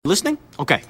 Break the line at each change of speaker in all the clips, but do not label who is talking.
Listening? Okay.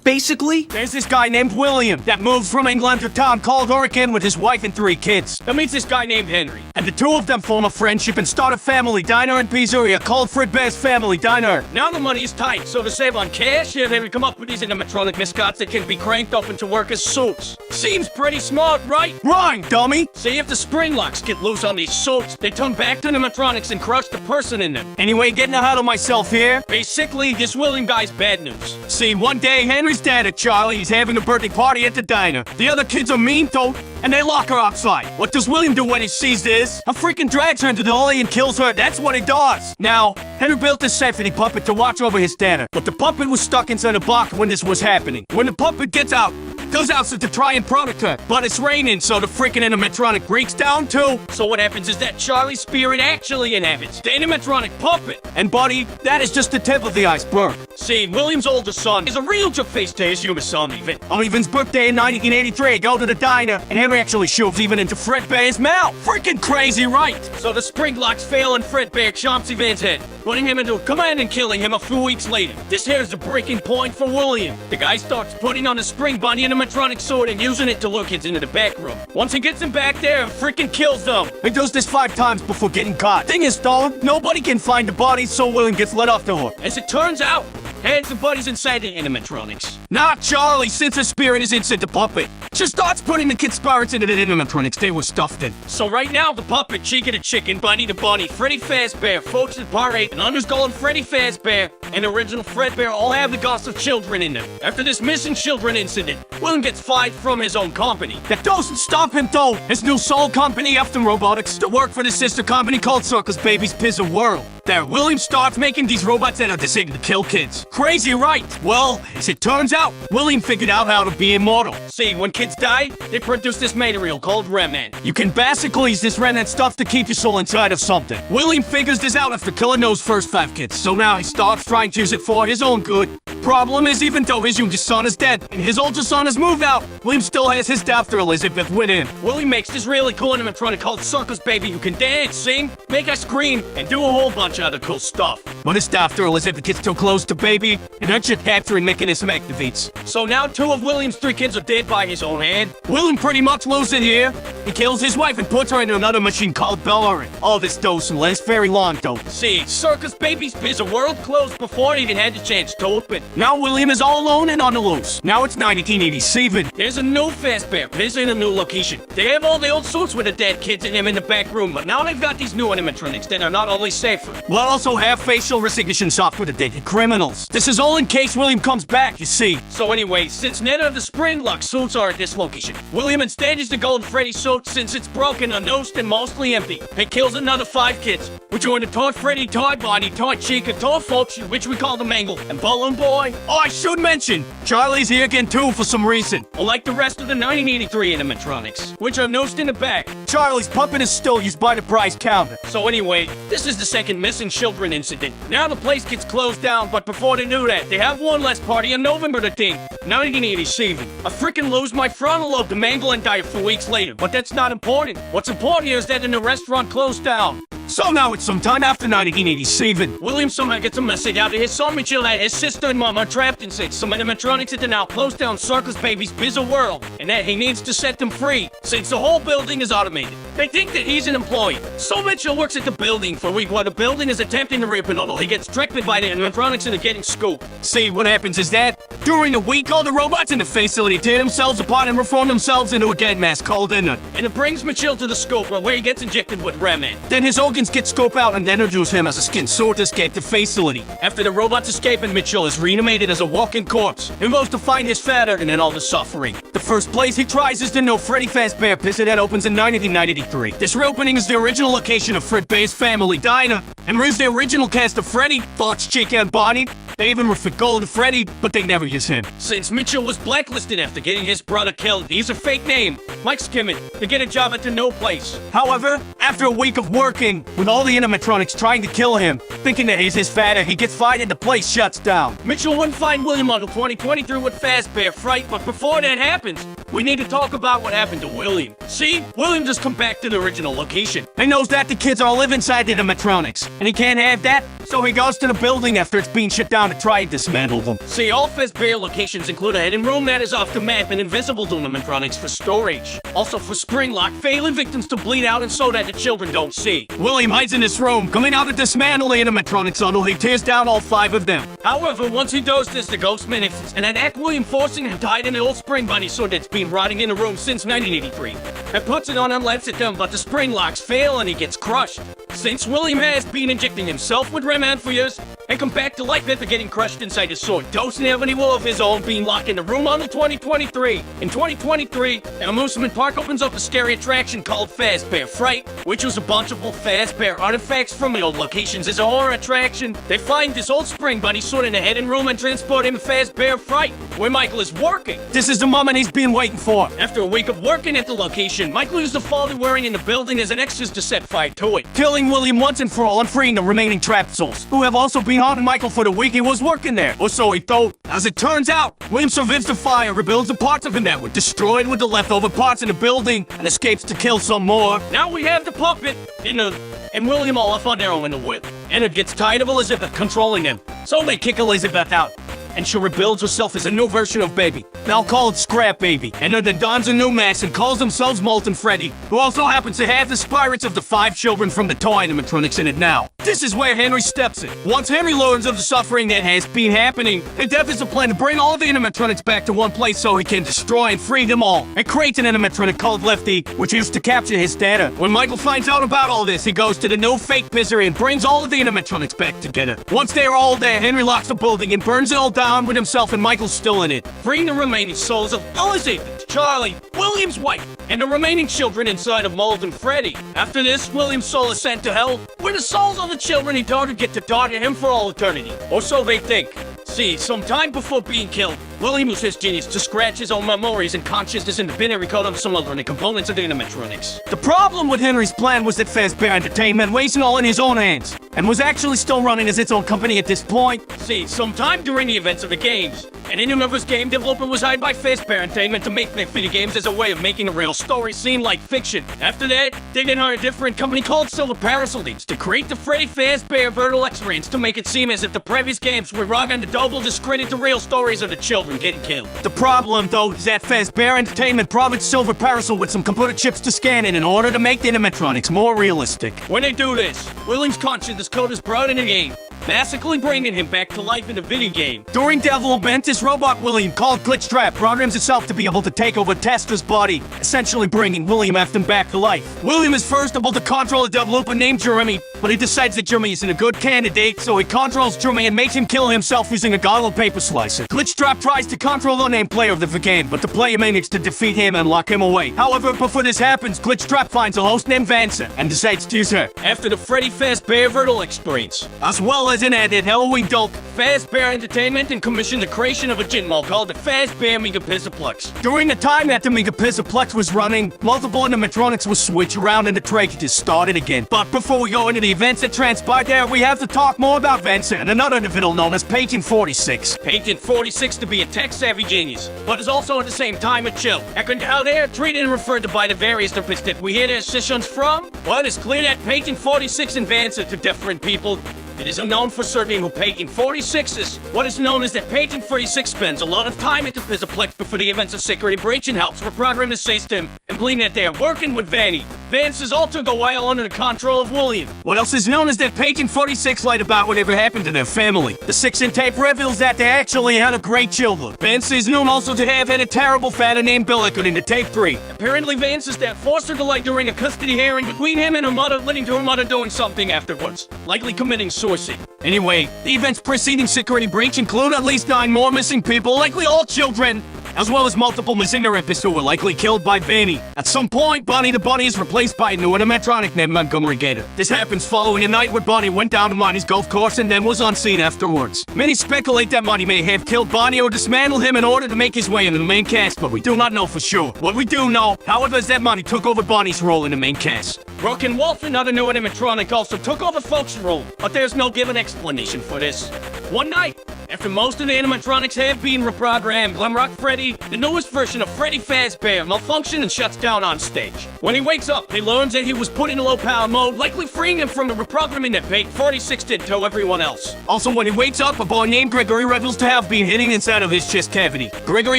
Basically, there's this guy named William that moved from England to a town called Oregon with his wife and 3 kids. That meets this guy named Henry. And the two of them form a friendship and start a family diner and pizzeria called Fredbear's Family Diner. Now the money is tight, so to save on cash, they come up with these animatronic mascots that can be cranked up into work as suits. Seems pretty smart, right? Wrong, dummy! See, if the spring locks get loose on these suits, they turn back to animatronics and crush the person in them. Anyway, getting ahead of myself here. Basically, this William guy's bad news. See, one day, Henry's dad at Charlie is having a birthday party at the diner. The other kids are mean though, and they lock her outside. What does William do when he sees this? A freaking drags her into the alley and kills her. That's what he does. Now, Henry built a safety puppet to watch over his dad, but the puppet was stuck inside a box when this was happening. When the puppet gets out, goes out to try and protect her, but it's raining, so the freaking animatronic breaks down too. So what happens is that Charlie's spirit actually inhabits the animatronic puppet. And buddy, that is just the tip of the iceberg. See, William's older son is a real face to his human son, Even. On Evan's birthday in 1983, go to the diner, and Henry actually shoves Even into Fredbear's mouth. Freaking crazy, right? So the spring locks fail and Fredbear chomps Evan's head, putting him into a command and killing him a few weeks later. This here is the breaking point for William. The guy starts putting on a spring bunny animatronic sword and using it to lure kids into the back room. Once he gets them back there, freaking kills them. He does this 5 times before getting caught. Thing is though, nobody can find the body, so William gets let off the hook. As it turns out, hands and buddies inside the animatronics. Not Charlie, since her spirit is inside the puppet. She starts putting the kids' spirits into the animatronics they were stuffed in. So right now, the puppet, Chica the chicken, Bunny the bunny, Freddy Fazbear, Folks the Parade, and Underskull and Freddy Fazbear, and original Fredbear all have the ghosts of children in them. After this missing children incident, William gets fired from his own company. That doesn't stop him though. His new soul company, Efton Robotics, to work for the sister company called Circus Baby's Pizza World. There, William starts making these robots that are designed to kill kids. Crazy, right? Well, as it turns out, William figured out how to be immortal. See, when kids die, they produce this material called remnant. You can basically use this remnant stuff to keep your soul inside of something. William figures this out after killing those first 5 kids, so now he starts trying to use it for his own good. Problem is, even though his youngest son is dead and his older son has moved out, William still has his daughter Elizabeth with him. William makes this really cool animatronic called Circus Baby who can dance, sing, make us scream, and do a whole bunch of other cool stuff. But his daughter Elizabeth gets too close to Baby, and her chip capturing mechanism activates. So now 2 of William's 3 kids are dead by his own hand. William pretty much loses it here. He kills his wife and puts her into another machine called Bellary. All this doesn't last very long though. See, Circus Baby's Pizza World closed before it even had the chance to open. Now William is all alone and on the loose. Now it's 1987. There's a new Fazbear Pizza in a new location. They have all the old suits with the dead kids in them in the back room, but now they've got these new animatronics that are not only safer, but also have facial recognition software to detect criminals. This is all in case William comes back, you see. So anyway, since none of the spring lock suits are at this location, William instead is the Golden Freddy suit since it's broken, unnosed, and mostly empty. He kills another 5 kids, which are in the Toy Freddy, Toy Bonnie, Toy Chica, Toy Folks, which we call the Mangle, and Balloon Boy. Oh, I should mention, Charlie's here again too for some reason. Unlike the rest of the 1983 animatronics, which are nosed in the back, Charlie's puppet is still used by the prize counter. So anyway, this is the second missing children incident. Now the place gets closed down, but before they do that, they have one last party on November the 10th, 1987. I freaking lose my frontal lobe to mangle and die a few weeks later, but that's not important. What's important here is that the restaurant closed down. So now it's sometime after 1987. William somehow gets a message out to his son Mitchell that his sister and mom are trapped inside some animatronics at the now closed down Circus Baby's Pizza World, and that he needs to set them free, since the whole building is automated. They think that he's an employee. So Mitchell works at the building for a week while the building is attempting to rip another. He gets tricked by the animatronics into getting scooped. See, what happens is that, during the week, all the robots in the facility tear themselves apart and reform themselves into a dead mass called Inert. And it brings Mitchell to the scope where he gets injected with remnant. Then his organs get scoped out and introduce him as a skin suit to escape the facility. After the robots escape and Mitchell is reanimated as a walking corpse, he goes to find his father and then all the suffering. The first place he tries is the new Freddy Fazbear Pizza that opens in 1993. This reopening is the original location of Fredbear's Family Diner, and brings the original cast of Freddy, Fox, Chica, and Bonnie. They even refer Golden Freddy, but they never use him. Since Mitchell was blacklisted after getting his brother killed, he used a fake name, Mike Skimmett, to get a job at the No Place. However, after a week of working, with all the animatronics trying to kill him, thinking that he's his father, he gets fired and the place shuts down. Mitchell wouldn't find William until 2023 with Fazbear Fright, but before that happens, we need to talk about what happened to William. See, William just come back to the original location. He knows that the kids all live inside the animatronics. and he can't have that, so he goes to the building after it's being shut down to try and dismantle them. See, all Fazbear locations include a hidden room that is off the map and invisible to animatronics for storage. Also for spring lock, failing victims to bleed out and so that the children don't see. William hides in this room, coming out to dismantle the animatronics until he tears down all 5 of them. However, once he does this, the ghost manifests and attack William, forcing him to hide in the old spring bunny sword that's been rotting in the room since 1983. And puts it on and lets it down, but the spring locks fail and he gets crushed. Since William has been injecting himself with Remand for years and come back to life after getting crushed inside his sword, doesn't have any will of his own, being locked in the room until 2023. In 2023, an amusement park opens up a scary attraction called Fazbear Fright, which was a bunch of old Fazbear artifacts from the old locations. As a horror attraction, they find this old spring bunny sword in a hidden room and transport him to Fazbear Fright, where Michael is working. This is the moment he's been waiting for. After a week of working at the location, Michael used the fall they're wearing in the building as an excuse to set fire to it, killing William once and for all and freeing the remaining trapped souls, who have also been haunting Michael for the week he was working there, or so he thought. As it turns out, William survives the fire, rebuilds the parts of him that were destroyed with the leftover parts in the building, and escapes to kill some more. Now we have the puppet, and William all off on their own in the whip. And it gets tired of Elizabeth controlling them, so they kick Elizabeth out. And she rebuilds herself as a new version of Baby. They'll call it Scrap Baby. And then dons a new mask and calls themselves Molten Freddy, who also happens to have the spirits of the 5 children from the toy animatronics in it now. This is where Henry steps in. Once Henry learns of the suffering that has been happening, he develops a plan to bring all the animatronics back to one place so he can destroy and free them all. And creates an animatronic called Lefty, which used to capture his data. When Michael finds out about all this, he goes to the new fake misery and brings all of the animatronics back together. Once they are all there, Henry locks the building and burns it all down with himself, and Michael's still in it, freeing the remaining souls of Elizabeth, Charlie, William's wife, and the remaining children inside of Molten Freddy. After this, William's soul is sent to hell, where the souls of the children he tortured get to torture him for all eternity. Or so they think. See, sometime before being killed, William used his genius to scratch his own memories and consciousness in the binary code of some alternate components of the animatronics. The problem with Henry's plan was that Fazbear Entertainment wasn't all in his own hands, and was actually still running as its own company at this point. See, sometime during the events of the games, an in-universe game developer was hired by Fazbear Entertainment to make their video games as a way of making a real story seem like fiction. After that, they then hired a different company called Silver Parasol to create the Freddy Fazbear Virtual Experience to make it seem as if the previous games were wrong and to double discredit the real stories of the children getting killed. The problem, though, is that Fazbear Entertainment provided Silver Parasol with some computer chips to scan in order to make the animatronics more realistic. When they do this, William's consciousness code is brought in the game, basically bringing him back to life in the video game. During development, this robot William, called Glitchtrap, programs itself to be able to take over Testra's body, essentially bringing William Afton back to life. William is first able to control a developer named Jeremy, but he decides that Jeremy isn't a good candidate, so he controls Jeremy and makes him kill himself using a goggle paper slicer. Glitchtrap tries to control the unnamed player of the game, but the player manages to defeat him and lock him away. However, before this happens, Glitchtrap finds a host named Vanessa and decides to use her after the Freddy Fazbear Virtual Experience, as well as an added Halloween doll. Fazbear Entertainment and commissioned the creation of a gin mall called the Fazbear Megapizzaplex. During the time that the Megapizzaplex was running, multiple animatronics were switched around and the tragedy started again. But before we go into the events that transpired there, we have to talk more about Vanessa and another individual known as Patient 46. Patient 46 to be a tech-savvy genius, but is also at the same time a chill. And how they are treated and referred to by the various therapists that we hear their sessions from? Well, it is clear that Patient 46 and Vanessa to different people. It is unknown for certain who Patient 46 is. What is known is that Patient 46 spends a lot of time at the Pizzaplex before the events of security breach and helps reprogram the system, and believing that they are working with Vanny. Vance is also go while under the control of William. What else is known is that Patient 46 lied about whatever happened to their family. The 6-in tape reveals that they actually had a great children. Vance is known also to have had a terrible father named Bill according to tape 3. Apparently Vance's dad forced her to lie during a custody hearing between him and her mother, leading to her mother doing something afterwards, likely committing suicide. Anyway, the events preceding security breach include at least 9 more missing people, likely all children, as well as multiple missing therapists who were likely killed by Vanny. At some point, Bonnie the Bunny is replaced by a new animatronic named Montgomery Gator. This happens following a night where Bonnie went down to Monty's golf course and then was unseen afterwards. Many speculate that Monty may have killed Bonnie or dismantled him in order to make his way into the main cast, but we do not know for sure. What we do know, however, is that Monty took over Bonnie's role in the main cast. Broken Wolf, another new animatronic, also took over Folk's role, but there's no given explanation for this. One night, After most of the animatronics have been reprogrammed, Glamrock Freddy, the newest version of Freddy Fazbear, malfunctions and shuts down on stage. When he wakes up, he learns that he was put in low power mode, likely freeing him from the reprogramming that Bait 46 did to everyone else. Also, when he wakes up, a boy named Gregory reveals to have been hidden inside of his chest cavity. Gregory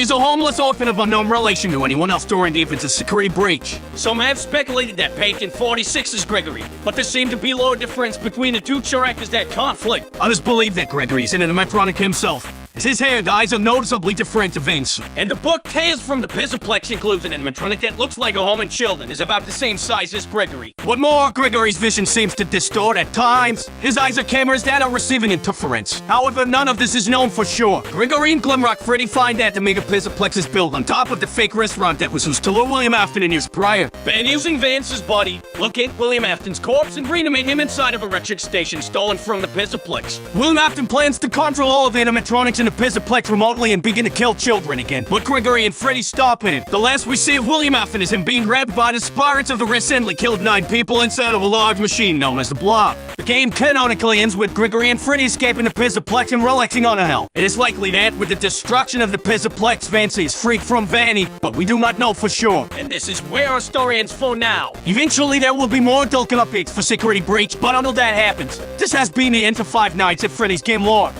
is a homeless orphan of unknown relation to anyone else during the infant's security breach. Some have speculated that Bait 46 is Gregory, but there seemed to be little difference between the two characters that conflict. Others believe that Gregory is an animatronic himself, as his hair and eyes are noticeably different events. And the book Tales from the Pizzaplex includes an animatronic that looks like a human child and is about the same size as Gregory. What more, Gregory's vision seems to distort at times. His eyes are cameras that are receiving interference. However, none of this is known for sure. Gregory and Glamrock Freddy find that the mega Pizzaplex is built on top of the fake restaurant that was used to lure William Afton in years prior. Ben, using Vance's body, locate William Afton's corpse and reanimate him inside of a electric station stolen from the Pizzaplex. William Afton plans to control all of the animatronics in the Pizzaplex remotely and begin to kill children again. But Gregory and Freddy stop him. The last we see of William Afton is him being grabbed by the spirits of the recently killed 9 people inside of a large machine known as the Blob. The game canonically ends with Gregory and Freddy escaping the Pizzaplex and relaxing on a hill. It is likely that with the destruction of the Pizzaplex, Vance is freed from Vanny, but we do not know for sure. And this is where our story ends for now. Eventually there will be more adult updates for Security Breach, but until that happens, this has been the end of Five Nights at Freddy's Game Lore.